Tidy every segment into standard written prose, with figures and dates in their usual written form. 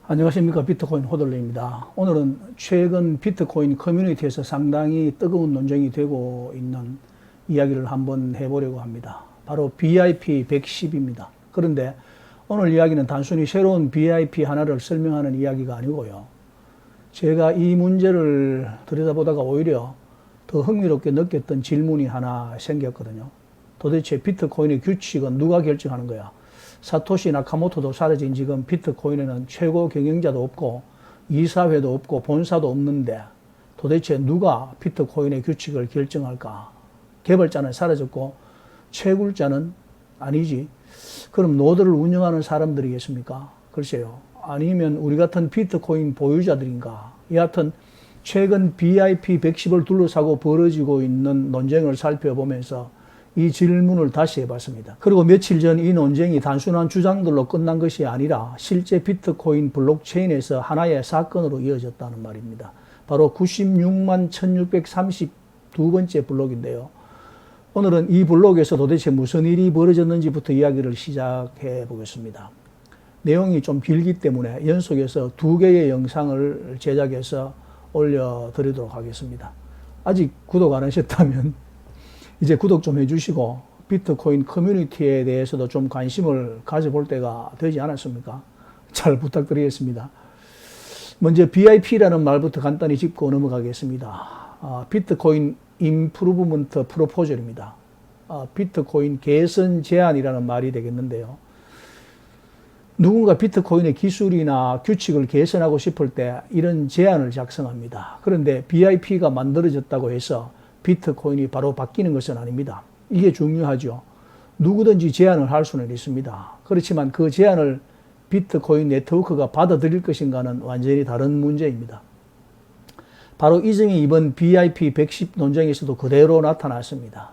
안녕하십니까. 비트코인 호들레입니다. 오늘은 최근 비트코인 커뮤니티에서 상당히 뜨거운 논쟁이 되고 있는 이야기를 한번 해보려고 합니다. 바로 BIP 110입니다. 그런데 오늘 이야기는 단순히 새로운 BIP 하나를 설명하는 이야기가 아니고요. 제가 이 문제를 들여다보다가 오히려 더 흥미롭게 느꼈던 질문이 하나 생겼거든요. 도대체 비트코인의 규칙은 누가 결정하는 거야? 사토시 나카모토도 사라진 지금 비트코인에는 최고 경영자도 없고 이사회도 없고 본사도 없는데 도대체 누가 비트코인의 규칙을 결정할까? 개발자는 사라졌고 채굴자는 아니지. 그럼 노드를 운영하는 사람들이겠습니까? 글쎄요. 아니면 우리 같은 비트코인 보유자들인가? 여하튼 최근 BIP 110을 둘러싸고 벌어지고 있는 논쟁을 살펴보면서 이 질문을 다시 해봤습니다. 그리고 며칠 전 이 논쟁이 단순한 주장들로 끝난 것이 아니라 실제 비트코인 블록체인에서 하나의 사건으로 이어졌다는 말입니다. 바로 96만 1632번째 블록인데요. 오늘은 이 블록에서 도대체 무슨 일이 벌어졌는지부터 이야기를 시작해 보겠습니다. 내용이 좀 길기 때문에 연속해서 2개의 영상을 제작해서 올려드리도록 하겠습니다. 아직 구독 안 하셨다면 이제 구독 좀 해주시고 비트코인 커뮤니티에 대해서도 좀 관심을 가져볼 때가 되지 않았습니까? 잘 부탁드리겠습니다. 먼저 BIP라는 말부터 간단히 짚고 넘어가겠습니다. 비트코인 임프루브먼트 프로포절입니다. 비트코인 개선 제안이라는 말이 되겠는데요. 누군가 비트코인의 기술이나 규칙을 개선하고 싶을 때 이런 제안을 작성합니다. 그런데 BIP가 만들어졌다고 해서 비트코인이 바로 바뀌는 것은 아닙니다. 이게 중요하죠. 누구든지 제안을 할 수는 있습니다. 그렇지만 그 제안을 비트코인 네트워크가 받아들일 것인가는 완전히 다른 문제입니다. 바로 이 점이 이번 BIP 110 논쟁에서도 그대로 나타났습니다.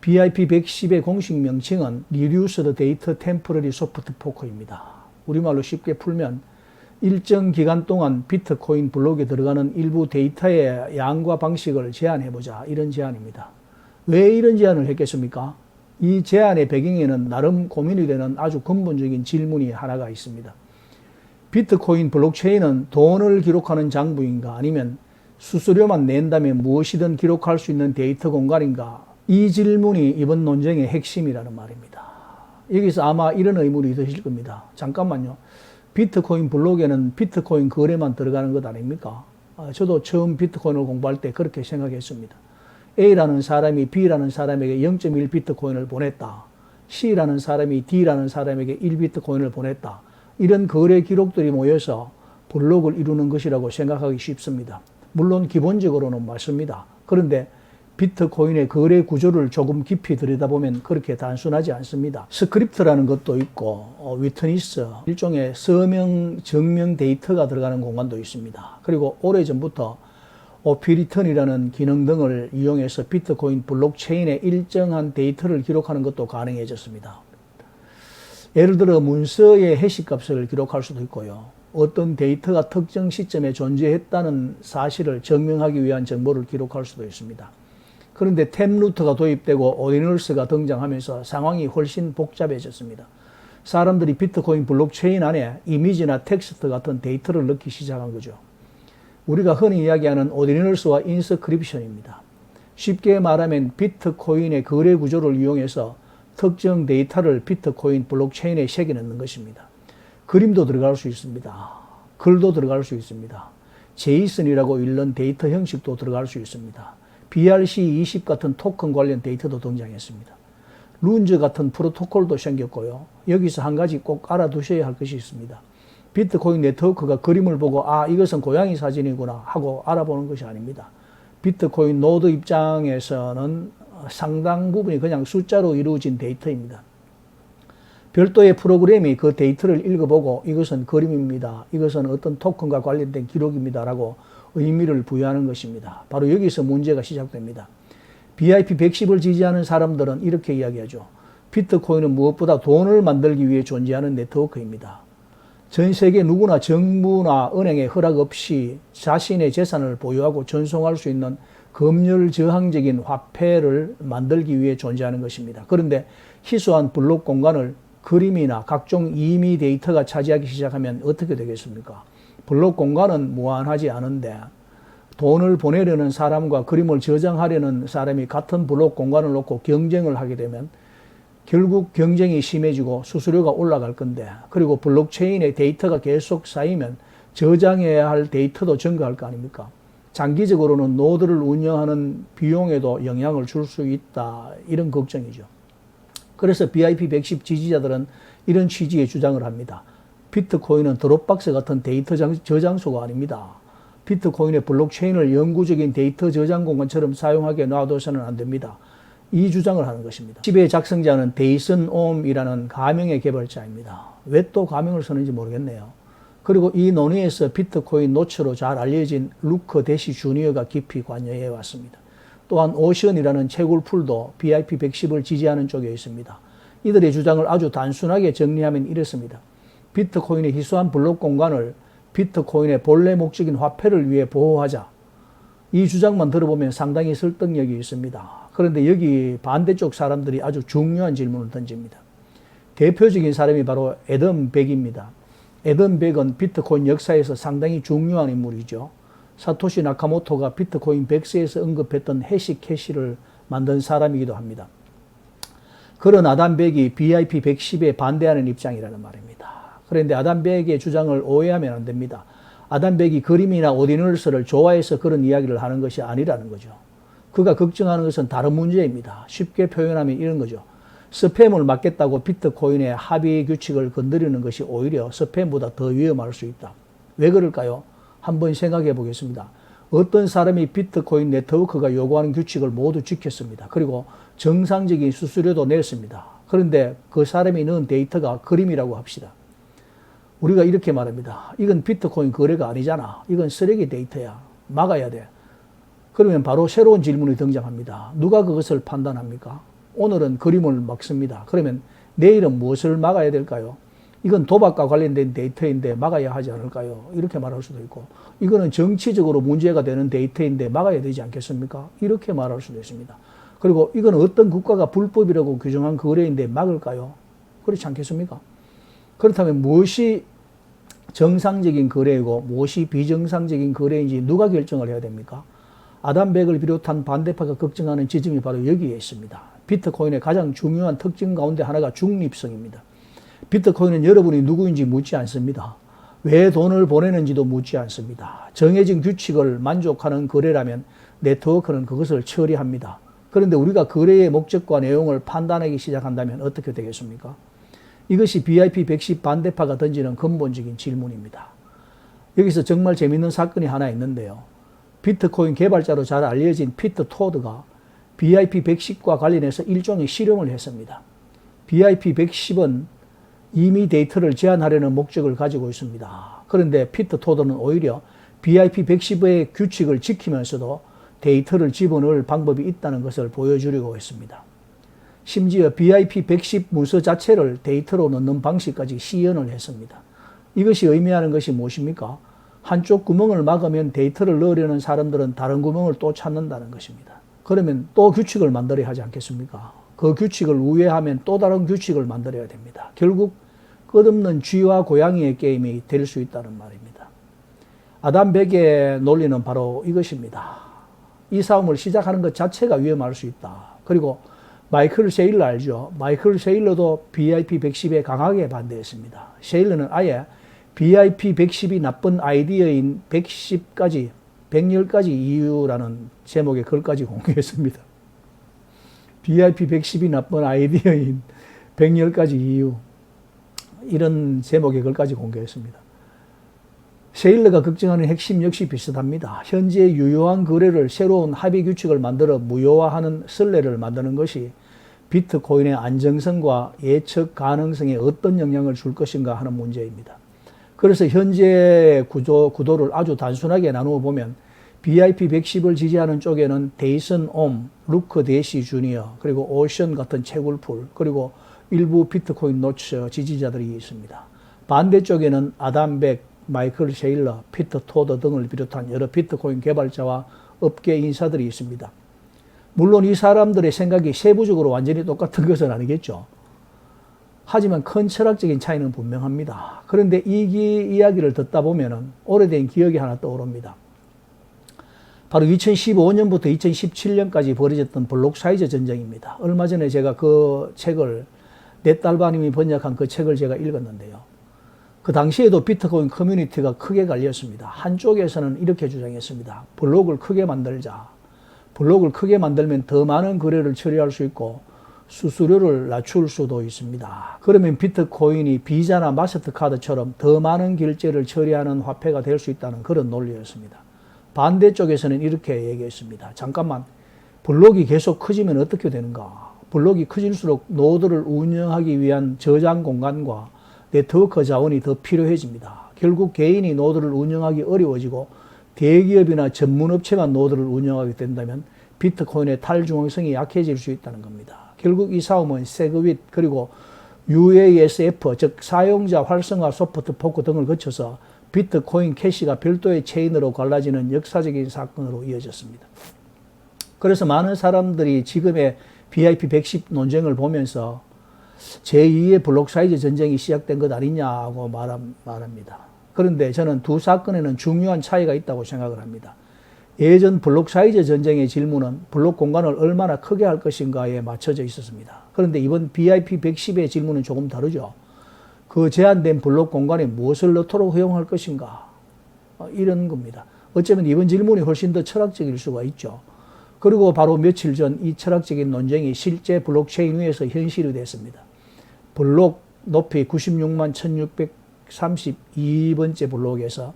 BIP 110의 공식 명칭은 Reduced Date Temporary Soft Fork입니다. 우리말로 쉽게 풀면 일정 기간 동안 비트코인 블록에 들어가는 일부 데이터의 양과 방식을 제한해보자, 이런 제안입니다. 왜 이런 제안을 했겠습니까? 이 제안의 배경에는 나름 고민이 되는 아주 근본적인 질문이 하나가 있습니다. 비트코인 블록체인은 돈을 기록하는 장부인가 아니면 수수료만 낸다면 무엇이든 기록할 수 있는 데이터 공간인가? 이 질문이 이번 논쟁의 핵심이라는 말입니다. 여기서 아마 이런 의문이 드실 겁니다. 잠깐만요. 비트코인 블록에는 비트코인 거래만 들어가는 것 아닙니까? 저도 처음 비트코인을 공부할 때 그렇게 생각했습니다. A라는 사람이 B라는 사람에게 0.1 비트코인을 보냈다. C라는 사람이 D라는 사람에게 1 비트코인을 보냈다. 이런 거래 기록들이 모여서 블록을 이루는 것이라고 생각하기 쉽습니다. 물론 기본적으로는 맞습니다. 그런데 비트코인의 거래 구조를 조금 깊이 들여다보면 그렇게 단순하지 않습니다. 스크립트라는 것도 있고 위트니스, 일종의 서명, 증명 데이터가 들어가는 공간도 있습니다. 그리고 오래전부터 오피리턴이라는 기능 등을 이용해서 비트코인 블록체인의 일정한 데이터를 기록하는 것도 가능해졌습니다. 예를 들어 문서의 해시값을 기록할 수도 있고요. 어떤 데이터가 특정 시점에 존재했다는 사실을 증명하기 위한 정보를 기록할 수도 있습니다. 그런데 탭루트가 도입되고 오디널스가 등장하면서 상황이 훨씬 복잡해졌습니다. 사람들이 비트코인 블록체인 안에 이미지나 텍스트 같은 데이터를 넣기 시작한 거죠. 우리가 흔히 이야기하는 오디널스와 인스크립션입니다. 쉽게 말하면 비트코인의 거래 구조를 이용해서 특정 데이터를 비트코인 블록체인에 새겨 넣는 것입니다. 그림도 들어갈 수 있습니다. 글도 들어갈 수 있습니다. 제이슨이라고 일른 데이터 형식도 들어갈 수 있습니다. BRC20 같은 토큰 관련 데이터도 등장했습니다. 룬즈 같은 프로토콜도 생겼고요. 여기서 한 가지 꼭 알아두셔야 할 것이 있습니다. 비트코인 네트워크가 그림을 보고 이것은 고양이 사진이구나 하고 알아보는 것이 아닙니다. 비트코인 노드 입장에서는 상당 부분이 그냥 숫자로 이루어진 데이터입니다. 별도의 프로그램이 그 데이터를 읽어보고 이것은 그림입니다. 이것은 어떤 토큰과 관련된 기록입니다. 라고 의미를 부여하는 것입니다. 바로 여기서 문제가 시작됩니다. BIP 110을 지지하는 사람들은 이렇게 이야기하죠. 비트코인은 무엇보다 돈을 만들기 위해 존재하는 네트워크입니다. 전 세계 누구나 정부나 은행의 허락 없이 자신의 재산을 보유하고 전송할 수 있는 검열 저항적인 화폐를 만들기 위해 존재하는 것입니다. 그런데 희소한 블록 공간을 그림이나 각종 임의 데이터가 차지하기 시작하면 어떻게 되겠습니까? 블록 공간은 무한하지 않은데 돈을 보내려는 사람과 그림을 저장하려는 사람이 같은 블록 공간을 놓고 경쟁을 하게 되면 결국 경쟁이 심해지고 수수료가 올라갈 건데, 그리고 블록체인의 데이터가 계속 쌓이면 저장해야 할 데이터도 증가할 거 아닙니까? 장기적으로는 노드를 운영하는 비용에도 영향을 줄 수 있다, 이런 걱정이죠. 그래서 BIP110 지지자들은 이런 취지의 주장을 합니다. 비트코인은 드롭박스 같은 데이터 저장소가 아닙니다. 비트코인의 블록체인을 영구적인 데이터 저장 공간처럼 사용하게 놔둬서는 안 됩니다. 이 주장을 하는 것입니다. 10의 작성자는 데이슨 옴이라는 가명의 개발자입니다. 왜 또 가명을 쓰는지 모르겠네요. 그리고 이 논의에서 비트코인 노처로 잘 알려진 루커 대시 주니어가 깊이 관여해 왔습니다. 또한 오션이라는 채굴풀도 BIP110을 지지하는 쪽에 있습니다. 이들의 주장을 아주 단순하게 정리하면 이렇습니다. 비트코인의 희소한 블록 공간을 비트코인의 본래 목적인 화폐를 위해 보호하자. 이 주장만 들어보면 상당히 설득력이 있습니다. 그런데 여기 반대쪽 사람들이 아주 중요한 질문을 던집니다. 대표적인 사람이 바로 애덤 백입니다. 애덤 백은 비트코인 역사에서 상당히 중요한 인물이죠. 사토시 나카모토가 비트코인 100세에서 언급했던 해시 캐시를 만든 사람이기도 합니다. 그런 아담 백이 BIP110에 반대하는 입장이라는 말입니다. 그런데 아담 백의 주장을 오해하면 안 됩니다. 아담 백이 그림이나 오디널스를 좋아해서 그런 이야기를 하는 것이 아니라는 거죠. 그가 걱정하는 것은 다른 문제입니다. 쉽게 표현하면 이런 거죠. 스팸을 막겠다고 비트코인의 합의 규칙을 건드리는 것이 오히려 스팸보다 더 위험할 수 있다. 왜 그럴까요? 한번 생각해 보겠습니다. 어떤 사람이 비트코인 네트워크가 요구하는 규칙을 모두 지켰습니다. 그리고 정상적인 수수료도 냈습니다. 그런데 그 사람이 넣은 데이터가 그림이라고 합시다. 우리가 이렇게 말합니다. 이건 비트코인 거래가 아니잖아. 이건 쓰레기 데이터야. 막아야 돼. 그러면 바로 새로운 질문이 등장합니다. 누가 그것을 판단합니까? 오늘은 그림을 막습니다. 그러면 내일은 무엇을 막아야 될까요? 이건 도박과 관련된 데이터인데 막아야 하지 않을까요? 이렇게 말할 수도 있고, 이거는 정치적으로 문제가 되는 데이터인데 막아야 되지 않겠습니까? 이렇게 말할 수도 있습니다. 그리고 이건 어떤 국가가 불법이라고 규정한 거래인데 막을까요? 그렇지 않겠습니까? 그렇다면 무엇이 정상적인 거래이고 무엇이 비정상적인 거래인지 누가 결정을 해야 됩니까? 아담 백을 비롯한 반대파가 걱정하는 지점이 바로 여기에 있습니다. 비트코인의 가장 중요한 특징 가운데 하나가 중립성입니다. 비트코인은 여러분이 누구인지 묻지 않습니다. 왜 돈을 보내는지도 묻지 않습니다. 정해진 규칙을 만족하는 거래라면 네트워크는 그것을 처리합니다. 그런데 우리가 거래의 목적과 내용을 판단하기 시작한다면 어떻게 되겠습니까? 이것이 BIP110 반대파가 던지는 근본적인 질문입니다. 여기서 정말 재밌는 사건이 하나 있는데요. 비트코인 개발자로 잘 알려진 피터 토드가 BIP110과 관련해서 일종의 실험을 했습니다. BIP110은 임의 데이터를 제한하려는 목적을 가지고 있습니다. 그런데 피터 토드는 오히려 BIP110의 규칙을 지키면서도 데이터를 집어넣을 방법이 있다는 것을 보여주려고 했습니다. 심지어 BIP110 문서 자체를 데이터로 넣는 방식까지 시연을 했습니다. 이것이 의미하는 것이 무엇입니까? 한쪽 구멍을 막으면 데이터를 넣으려는 사람들은 다른 구멍을 또 찾는다는 것입니다. 그러면 또 규칙을 만들어야 하지 않겠습니까? 그 규칙을 우회하면 또 다른 규칙을 만들어야 됩니다. 결국 끝없는 쥐와 고양이의 게임이 될 수 있다는 말입니다. 아담 백의 논리는 바로 이것입니다. 이 싸움을 시작하는 것 자체가 위험할 수 있다. 그리고 마이클 셰일러 알죠? 마이클 셰일러도 BIP110에 강하게 반대했습니다. 셰일러는 아예 BIP110이 나쁜 아이디어인 110가지 이유라는 제목의 글까지 공개했습니다. BIP110이 나쁜 아이디어인 110가지 이유, 이런 제목의 글까지 공개했습니다. 셰일러가 걱정하는 핵심 역시 비슷합니다. 현재 유효한 거래를 새로운 합의 규칙을 만들어 무효화하는 선례를 만드는 것이 비트코인의 안정성과 예측 가능성에 어떤 영향을 줄 것인가 하는 문제입니다. 그래서 현재 구도를 아주 단순하게 나누어 보면 BIP110을 지지하는 쪽에는 데이슨 옴, 루커 대시 주니어, 그리고 오션 같은 채굴풀, 그리고 일부 비트코인 노처 지지자들이 있습니다. 반대쪽에는 아담 백, 마이클 셰일러, 피터 토더 등을 비롯한 여러 비트코인 개발자와 업계 인사들이 있습니다. 물론 이 사람들의 생각이 세부적으로 완전히 똑같은 것은 아니겠죠. 하지만 큰 철학적인 차이는 분명합니다. 그런데 이 이야기를 듣다 보면은 오래된 기억이 하나 떠오릅니다. 바로 2015년부터 2017년까지 벌어졌던 블록 사이즈 전쟁입니다. 얼마 전에 제가 그 책을, 넷달바님이 번역한 그 책을 제가 읽었는데요. 그 당시에도 비트코인 커뮤니티가 크게 갈렸습니다. 한쪽에서는 이렇게 주장했습니다. 블록을 크게 만들자. 블록을 크게 만들면 더 많은 거래를 처리할 수 있고 수수료를 낮출 수도 있습니다. 그러면 비트코인이 비자나 마스터카드처럼 더 많은 결제를 처리하는 화폐가 될 수 있다는 그런 논리였습니다. 반대쪽에서는 이렇게 얘기했습니다. 잠깐만, 블록이 계속 커지면 어떻게 되는가? 블록이 커질수록 노드를 운영하기 위한 저장 공간과 네트워크 자원이 더 필요해집니다. 결국 개인이 노드를 운영하기 어려워지고 대기업이나 전문업체만 노드를 운영하게 된다면 비트코인의 탈중앙성이 약해질 수 있다는 겁니다. 결국 이 싸움은 세그윗 그리고 UASF, 즉 사용자 활성화 소프트 포크 등을 거쳐서 비트코인 캐시가 별도의 체인으로 갈라지는 역사적인 사건으로 이어졌습니다. 그래서 많은 사람들이 지금의 BIP110 논쟁을 보면서 제2의 블록 사이즈 전쟁이 시작된 것 아니냐고 말합니다. 그런데 저는 두 사건에는 중요한 차이가 있다고 생각을 합니다. 예전 블록 사이즈 전쟁의 질문은 블록 공간을 얼마나 크게 할 것인가에 맞춰져 있었습니다. 그런데 이번 BIP110의 질문은 조금 다르죠. 그 제한된 블록 공간에 무엇을 넣도록 허용할 것인가? 이런 겁니다. 어쩌면 이번 질문이 훨씬 더 철학적일 수가 있죠. 그리고 바로 며칠 전 이 철학적인 논쟁이 실제 블록체인 위에서 현실이 됐습니다. 블록 높이 96만 1632번째 블록에서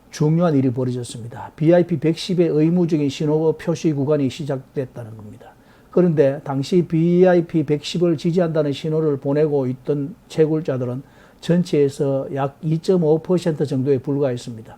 중요한 일이 벌어졌습니다. BIP110의 의무적인 신호 표시 구간이 시작됐다는 겁니다. 그런데 당시 BIP110을 지지한다는 신호를 보내고 있던 채굴자들은 전체에서 약 2.5% 정도에 불과했습니다.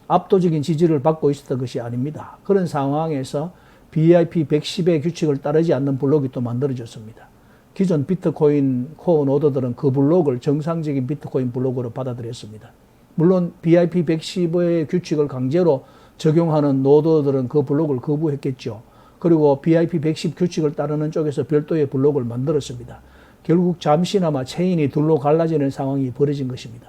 압도적인 지지를 받고 있었던 것이 아닙니다. 그런 상황에서 BIP110의 규칙을 따르지 않는 블록이 또 만들어졌습니다. 기존 비트코인 코어 노드들은 그 블록을 정상적인 비트코인 블록으로 받아들였습니다. 물론 BIP110의 규칙을 강제로 적용하는 노드들은 그 블록을 거부했겠죠. 그리고 BIP110 규칙을 따르는 쪽에서 별도의 블록을 만들었습니다. 결국 잠시나마 체인이 둘로 갈라지는 상황이 벌어진 것입니다.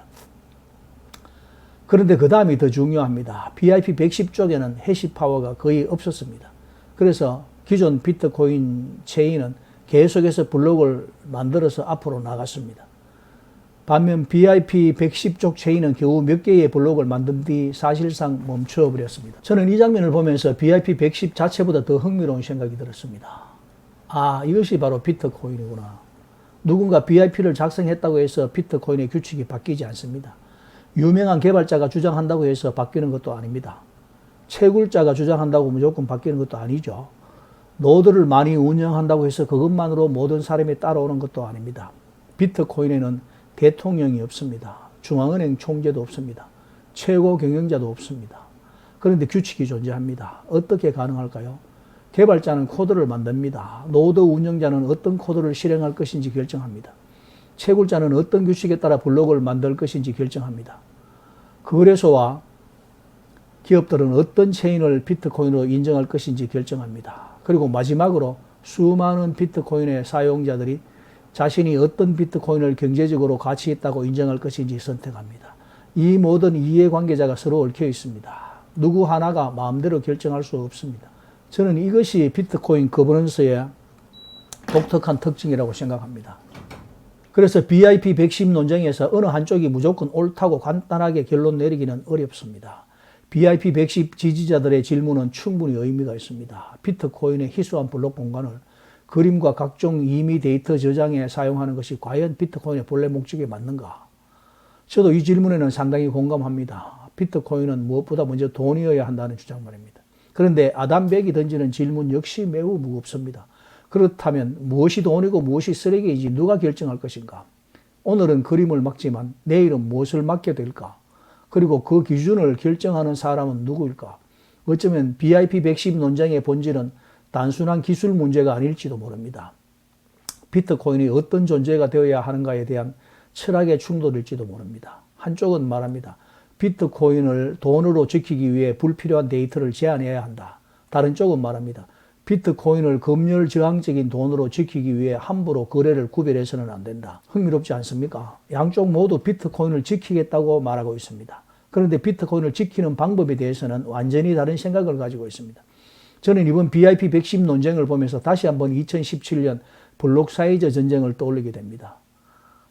그런데 그 다음이 더 중요합니다. BIP110 쪽에는 해시 파워가 거의 없었습니다. 그래서 기존 비트코인 체인은 계속해서 블록을 만들어서 앞으로 나갔습니다. 반면 BIP110 쪽 체인은 겨우 몇 개의 블록을 만든 뒤 사실상 멈춰버렸습니다. 저는 이 장면을 보면서 BIP110 자체보다 더 흥미로운 생각이 들었습니다. 아, 이것이 바로 비트코인이구나. 누군가 BIP를 작성했다고 해서 비트코인의 규칙이 바뀌지 않습니다. 유명한 개발자가 주장한다고 해서 바뀌는 것도 아닙니다. 채굴자가 주장한다고 무조건 바뀌는 것도 아니죠. 노드를 많이 운영한다고 해서 그것만으로 모든 사람이 따라오는 것도 아닙니다. 비트코인에는 대통령이 없습니다. 중앙은행 총재도 없습니다. 최고 경영자도 없습니다. 그런데 규칙이 존재합니다. 어떻게 가능할까요? 개발자는 코드를 만듭니다. 노드 운영자는 어떤 코드를 실행할 것인지 결정합니다. 채굴자는 어떤 규칙에 따라 블록을 만들 것인지 결정합니다. 거래소와 기업들은 어떤 체인을 비트코인으로 인정할 것인지 결정합니다. 그리고 마지막으로 수많은 비트코인의 사용자들이 자신이 어떤 비트코인을 경제적으로 가치 있다고 인정할 것인지 선택합니다. 이 모든 이해관계자가 서로 얽혀 있습니다. 누구 하나가 마음대로 결정할 수 없습니다. 저는 이것이 비트코인 거버넌스의 독특한 특징이라고 생각합니다. 그래서 BIP110 논쟁에서 어느 한쪽이 무조건 옳다고 간단하게 결론 내리기는 어렵습니다. BIP110 지지자들의 질문은 충분히 의미가 있습니다. 비트코인의 희소한 블록 공간을 그림과 각종 임의 데이터 저장에 사용하는 것이 과연 비트코인의 본래 목적에 맞는가? 저도 이 질문에는 상당히 공감합니다. 비트코인은 무엇보다 먼저 돈이어야 한다는 주장 말입니다. 그런데 아담 백이 던지는 질문 역시 매우 무겁습니다. 그렇다면 무엇이 돈이고 무엇이 쓰레기인지 누가 결정할 것인가? 오늘은 그림을 막지만 내일은 무엇을 막게 될까? 그리고 그 기준을 결정하는 사람은 누구일까? 어쩌면 BIP110 논쟁의 본질은 단순한 기술 문제가 아닐지도 모릅니다. 비트코인이 어떤 존재가 되어야 하는가에 대한 철학의 충돌일지도 모릅니다. 한쪽은 말합니다. 비트코인을 돈으로 지키기 위해 불필요한 데이터를 제한해야 한다. 다른 쪽은 말합니다. 비트코인을 검열 저항적인 돈으로 지키기 위해 함부로 거래를 구별해서는 안 된다. 흥미롭지 않습니까? 양쪽 모두 비트코인을 지키겠다고 말하고 있습니다. 그런데 비트코인을 지키는 방법에 대해서는 완전히 다른 생각을 가지고 있습니다. 저는 이번 BIP 110 논쟁을 보면서 다시 한번 2017년 블록사이즈 전쟁을 떠올리게 됩니다.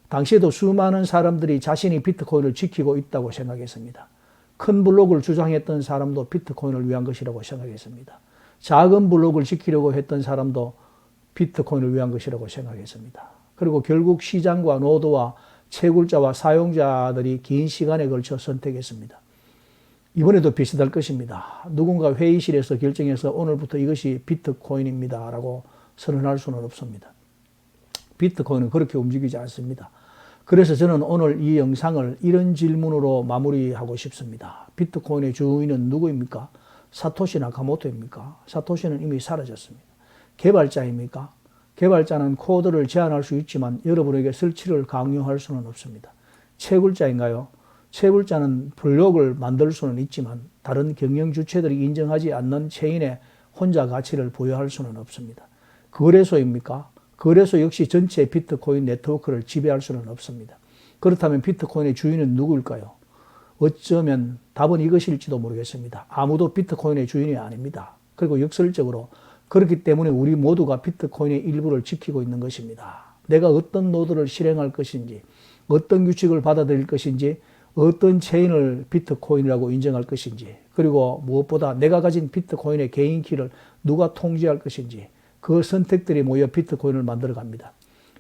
당시에도 수많은 사람들이 자신이 비트코인을 지키고 있다고 생각했습니다. 큰 블록을 주장했던 사람도 비트코인을 위한 것이라고 생각했습니다. 작은 블록을 지키려고 했던 사람도 비트코인을 위한 것이라고 생각했습니다. 그리고 결국 시장과 노드와 채굴자와 사용자들이 긴 시간에 걸쳐 선택했습니다. 이번에도 비슷할 것입니다. 누군가 회의실에서 결정해서 오늘부터 이것이 비트코인입니다 라고 선언할 수는 없습니다. 비트코인은 그렇게 움직이지 않습니다. 그래서 저는 오늘 이 영상을 이런 질문으로 마무리하고 싶습니다. 비트코인의 주인은 누구입니까? 사토시 나카모토입니까? 사토시는 이미 사라졌습니다. 개발자입니까? 개발자는 코드를 제한할 수 있지만 여러분에게 설치를 강요할 수는 없습니다. 채굴자인가요? 채굴자는 블록을 만들 수는 있지만 다른 경영 주체들이 인정하지 않는 체인에 혼자 가치를 부여할 수는 없습니다. 거래소입니까? 거래소 역시 전체 비트코인 네트워크를 지배할 수는 없습니다. 그렇다면 비트코인의 주인은 누구일까요? 어쩌면 답은 이것일지도 모르겠습니다. 아무도 비트코인의 주인이 아닙니다. 그리고 역설적으로 그렇기 때문에 우리 모두가 비트코인의 일부를 지키고 있는 것입니다. 내가 어떤 노드를 실행할 것인지, 어떤 규칙을 받아들일 것인지, 어떤 체인을 비트코인이라고 인정할 것인지, 그리고 무엇보다 내가 가진 비트코인의 개인 키를 누가 통제할 것인지, 그 선택들이 모여 비트코인을 만들어갑니다.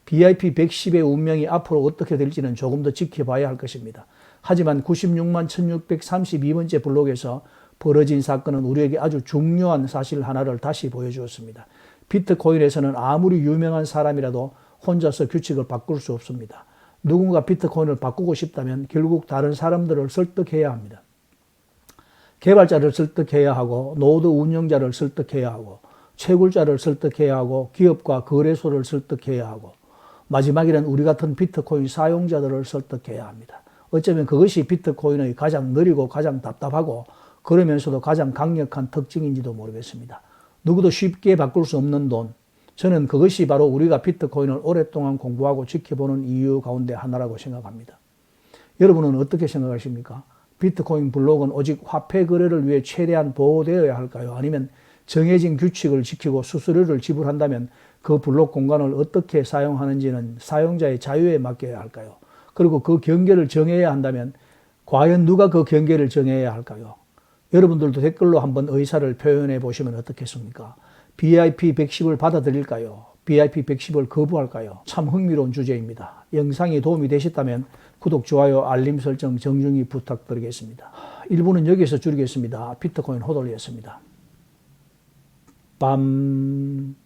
BIP 110의 운명이 앞으로 어떻게 될지는 조금 더 지켜봐야 할 것입니다. 하지만 96만 1632번째 블록에서 벌어진 사건은 우리에게 아주 중요한 사실 하나를 다시 보여주었습니다. 비트코인에서는 아무리 유명한 사람이라도 혼자서 규칙을 바꿀 수 없습니다. 누군가 비트코인을 바꾸고 싶다면 결국 다른 사람들을 설득해야 합니다. 개발자를 설득해야 하고, 노드 운영자를 설득해야 하고, 채굴자를 설득해야 하고, 기업과 거래소를 설득해야 하고, 마지막에는 우리 같은 비트코인 사용자들을 설득해야 합니다. 어쩌면 그것이 비트코인의 가장 느리고 가장 답답하고 그러면서도 가장 강력한 특징인지도 모르겠습니다. 누구도 쉽게 바꿀 수 없는 돈, 저는 그것이 바로 우리가 비트코인을 오랫동안 공부하고 지켜보는 이유 가운데 하나라고 생각합니다. 여러분은 어떻게 생각하십니까? 비트코인 블록은 오직 화폐 거래를 위해 최대한 보호되어야 할까요? 아니면 정해진 규칙을 지키고 수수료를 지불한다면 그 블록 공간을 어떻게 사용하는지는 사용자의 자유에 맡겨야 할까요? 그리고 그 경계를 정해야 한다면 과연 누가 그 경계를 정해야 할까요? 여러분들도 댓글로 한번 의사를 표현해 보시면 어떻겠습니까? BIP 110을 받아들일까요? BIP 110을 거부할까요? 참 흥미로운 주제입니다. 영상이 도움이 되셨다면 구독, 좋아요, 알림 설정 정중히 부탁드리겠습니다. 1부는 여기서 줄이겠습니다. 비트코인 호돌이었습니다. 빰.